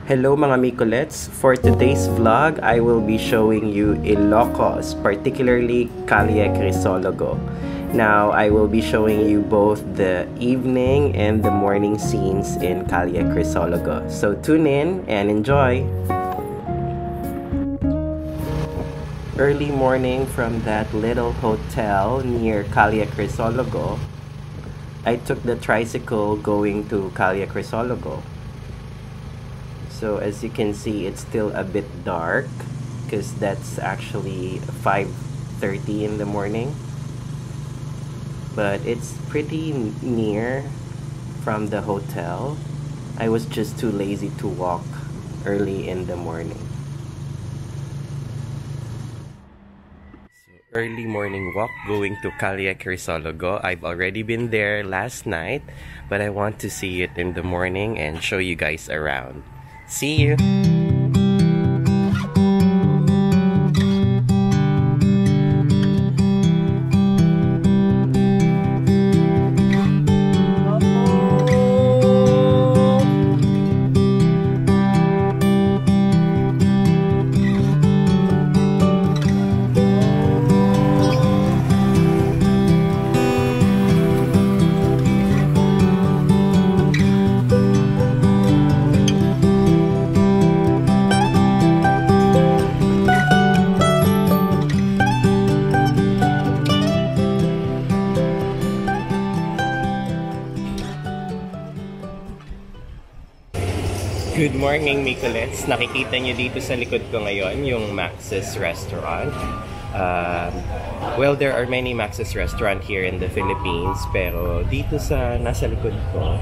Hello mga Micolets! For today's vlog, I will be showing you Ilocos, particularly Calle Crisologo. Now, I will be showing you both the evening and the morning scenes in Calle Crisologo. So tune in and enjoy! Early morning from that little hotel near Calle Crisologo, I took the tricycle going to Calle Crisologo. So as you can see, it's still a bit dark because that's actually 5:30 in the morning. But it's pretty near from the hotel. I was just too lazy to walk early in the morning. So early morning walk going to Calle Crisologo. I've already been there last night, but I want to see it in the morning and show you guys around. See you! Good morning, Micolets! Nakikita nyo dito sa likod ko ngayon yung Max's Restaurant. Well, there are many Max's Restaurant here in the Philippines, pero dito sa nasa likod ko,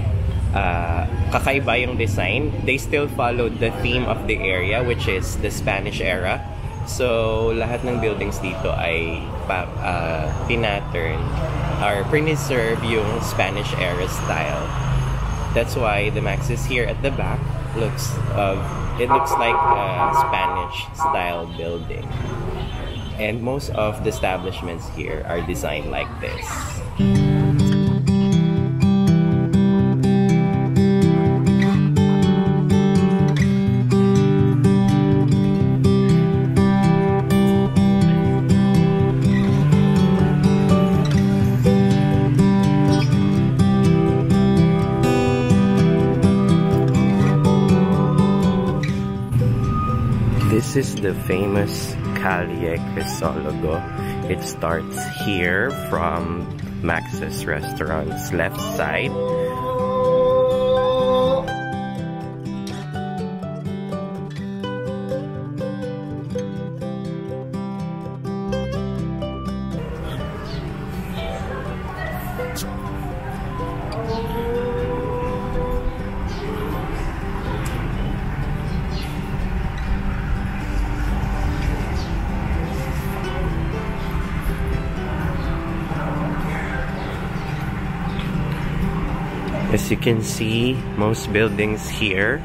kakaiba yung design. They still followed the theme of the area, which is the Spanish era. So, lahat ng buildings dito ay pinattern or preserve yung Spanish era style. That's why the Max's here at the back looks like a Spanish style building, and most of the establishments here are designed like this. This is the famous Calle Crisologo. It starts here from Max's Restaurant's left side. As you can see, most buildings here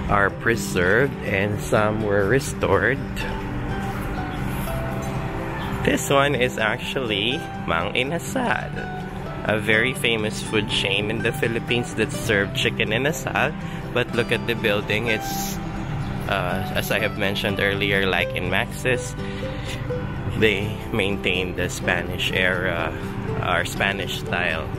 are preserved and some were restored. This one is actually Mang Inasal, a very famous food chain in the Philippines that serve chicken inasal. But look at the building, it's as I have mentioned earlier, like in Max's, they maintain the Spanish era or Spanish style.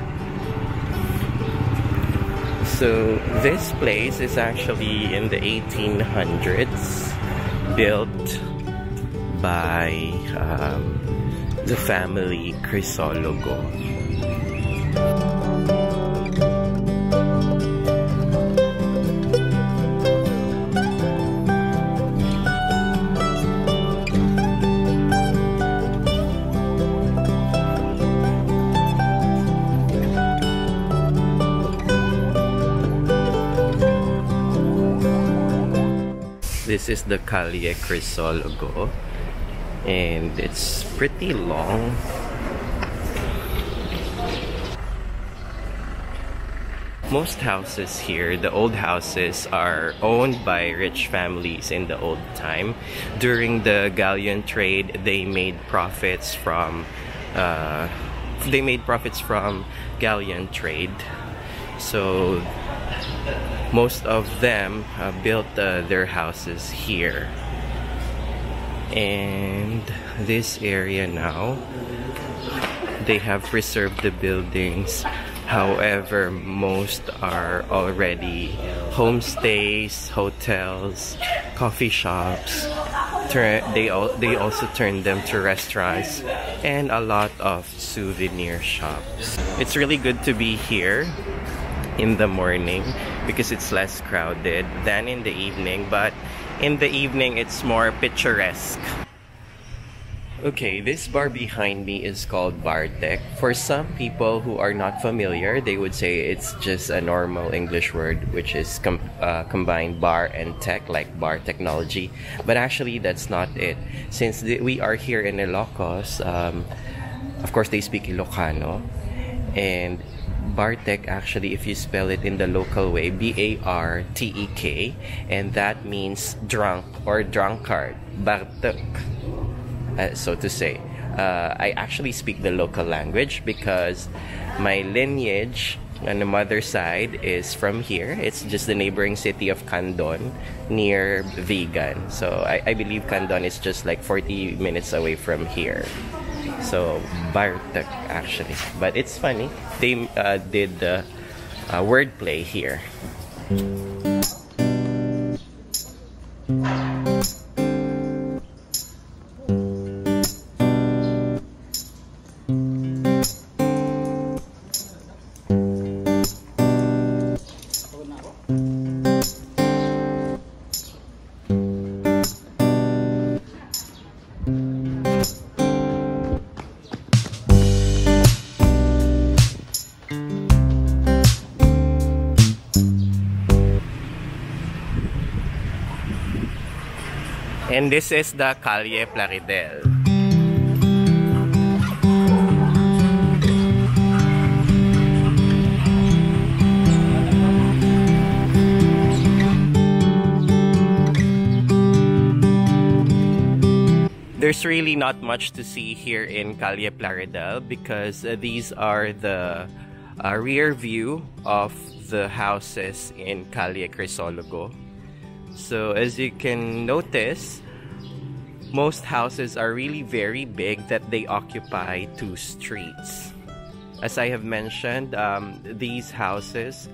So this place is actually in the 1800s, built by the family Crisologo. This is the Calle Crisologo, and it's pretty long. Most houses here, the old houses, are owned by rich families in the old time. During the galleon trade, they made profits from galleon trade. So Most of them built their houses here. And this area now, they have preserved the buildings. However, most are already homestays, hotels, coffee shops. They also turn them to restaurants and a lot of souvenir shops. It's really good to be here in the morning because it's less crowded than in the evening, but in the evening it's more picturesque. Okay, this bar behind me is called Bartek. For some people who are not familiar, they would say it's just a normal English word which is combined bar and tech, like bar technology. But actually that's not it. Since we are here in Ilocos, of course they speak Ilocano, and Bartek, actually, if you spell it in the local way, B-A-R-T-E-K, and that means drunk or drunkard, Bartek, so to say. I actually speak the local language because my lineage on the mother's side is from here. It's just the neighboring city of Candon, near Vigan. So I believe Candon is just like 40 minutes away from here. So Bartek, actually, but it's funny, they did the wordplay here. And this is the Calle Plaridel. There's really not much to see here in Calle Plaridel because these are the rear view of the houses in Calle Crisologo. So as you can notice, most houses are really very big that they occupy 2 streets. As I have mentioned, these houses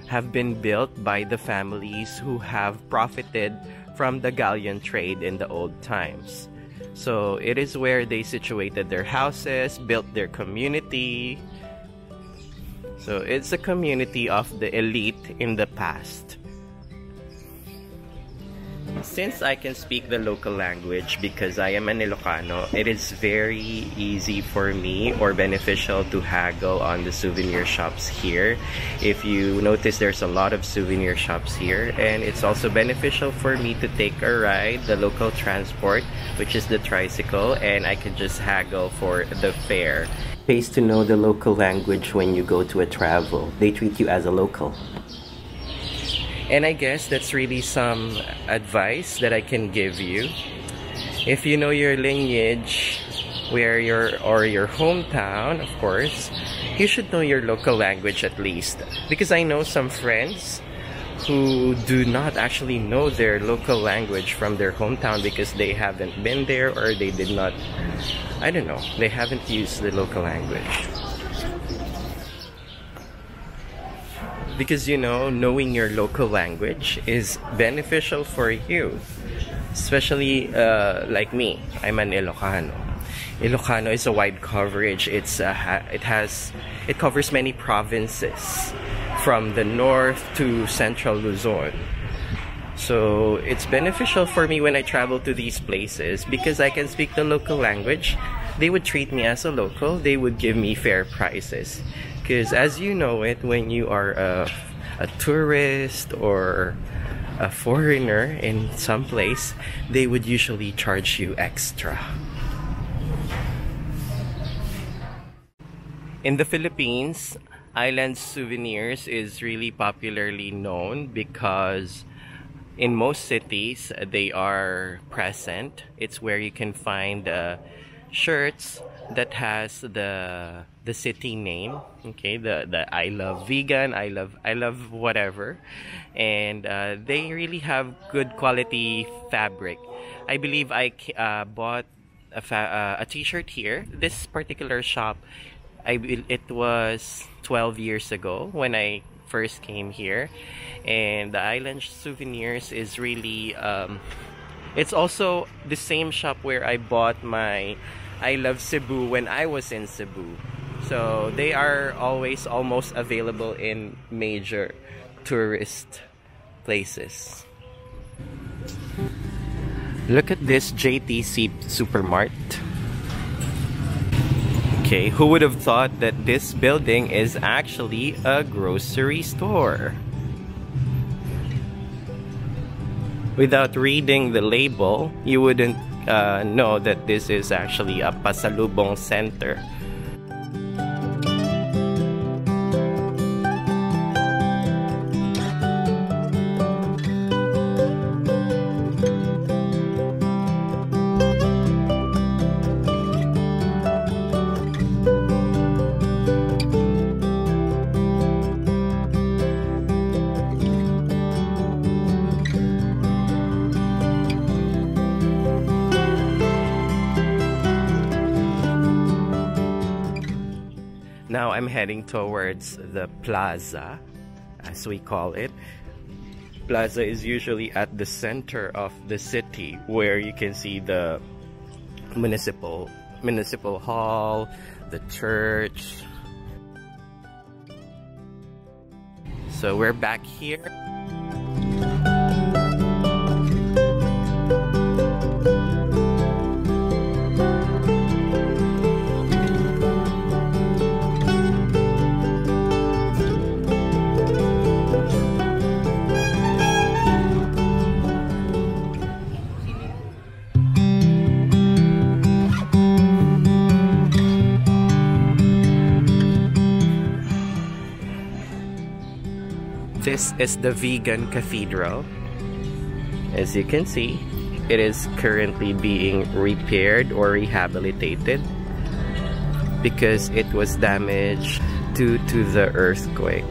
have been built by the families who have profited from the galleon trade in the old times. So it is where they situated their houses, built their community. So it's a community of the elite in the past. Since I can speak the local language because I am an Ilocano, it is very easy for me or beneficial to haggle on the souvenir shops here. If you notice, there's a lot of souvenir shops here, and it's also beneficial for me to take a ride, the local transport, which is the tricycle, and I can just haggle for the fare. It pays to know the local language when you go to a travel. They treat you as a local. And I guess that's really some advice that I can give you. If you know your lineage, where your hometown, of course, you should know your local language at least. Because I know some friends who do not actually know their local language from their hometown because they haven't been there, or they did not, I don't know, they haven't used the local language. Because, you know, knowing your local language is beneficial for you. Especially like me, I'm an Ilocano. Ilocano is a wide coverage. It covers many provinces from the north to central Luzon. So it's beneficial for me when I travel to these places because I can speak the local language. They would treat me as a local. They would give me fair prices. Because as you know it, when you are a tourist or a foreigner in some place, they would usually charge you extra. In the Philippines, Island Souvenirs is really popularly known because in most cities they are present. It's where you can find shirts, that has the city name. Okay, the I love vegan, I love whatever, and they really have good quality fabric. I believe bought a t-shirt here. This particular shop, it was 12 years ago when I first came here, and the Island Souvenirs is really it's also the same shop where I bought my I Love Cebu when I was in Cebu. So they are always almost available in major tourist places. Look at this JTC Supermart. Okay, who would have thought that this building is actually a grocery store? Without reading the label, you wouldn't know that this is actually a pasalubong center. Now I'm heading towards the plaza, as we call it. Plaza is usually at the center of the city, where you can see the municipal hall, the church. So we're back here. This is the Vegan Cathedral. As you can see, it is currently being repaired or rehabilitated because it was damaged due to the earthquake.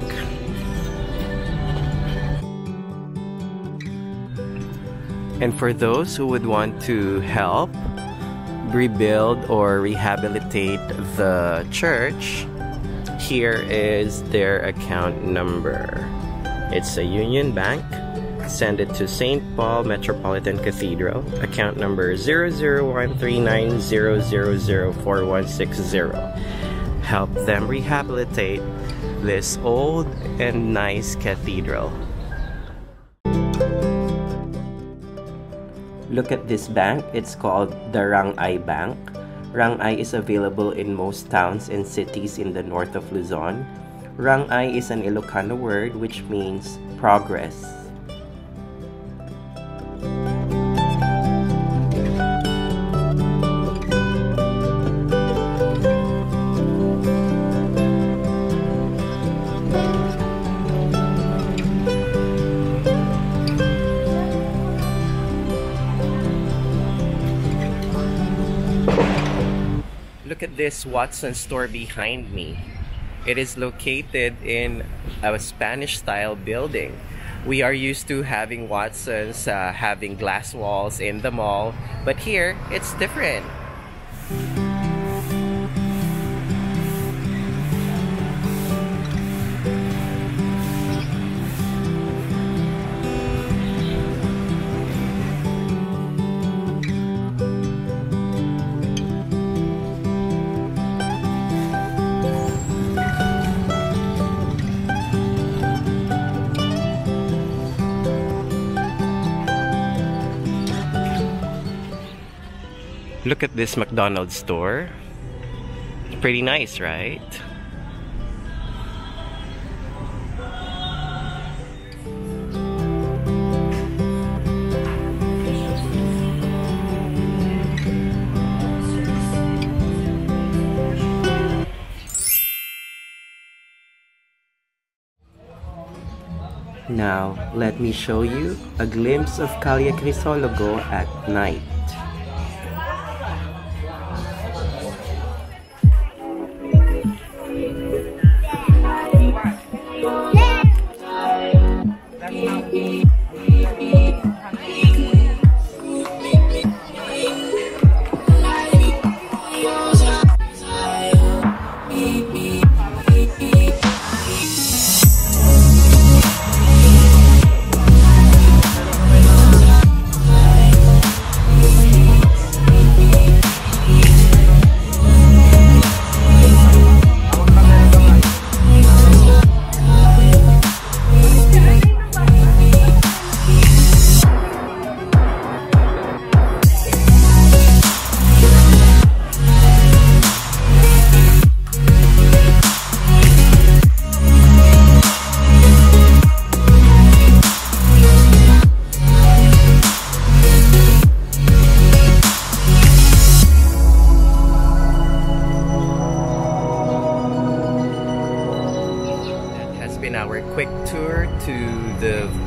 And for those who would want to help rebuild or rehabilitate the church, here is their account number. It's a Union Bank. Send it to St. Paul Metropolitan Cathedral, account number 00139000416. Help them rehabilitate this old and nice cathedral. Look at this bank. It's called the Rang-Ay Bank. Rang-Ay is available in most towns and cities in the north of Luzon. Rang-Ay is an Ilocano word which means progress. Look at this Watson store behind me. It is located in a Spanish-style building. We are used to having Watsons having glass walls in the mall, but here it's different. Look at this McDonald's store. Pretty nice, right? Now, let me show you a glimpse of Calle Crisologo at night.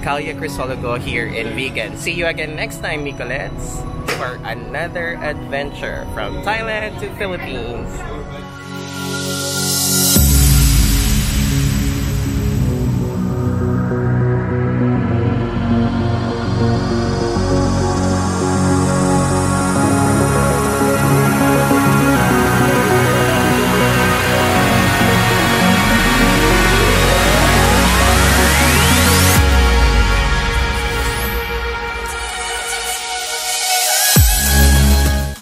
Calya Crisologo here in Vigan. See you again next time, Nicolets, for another adventure from Thailand to Philippines.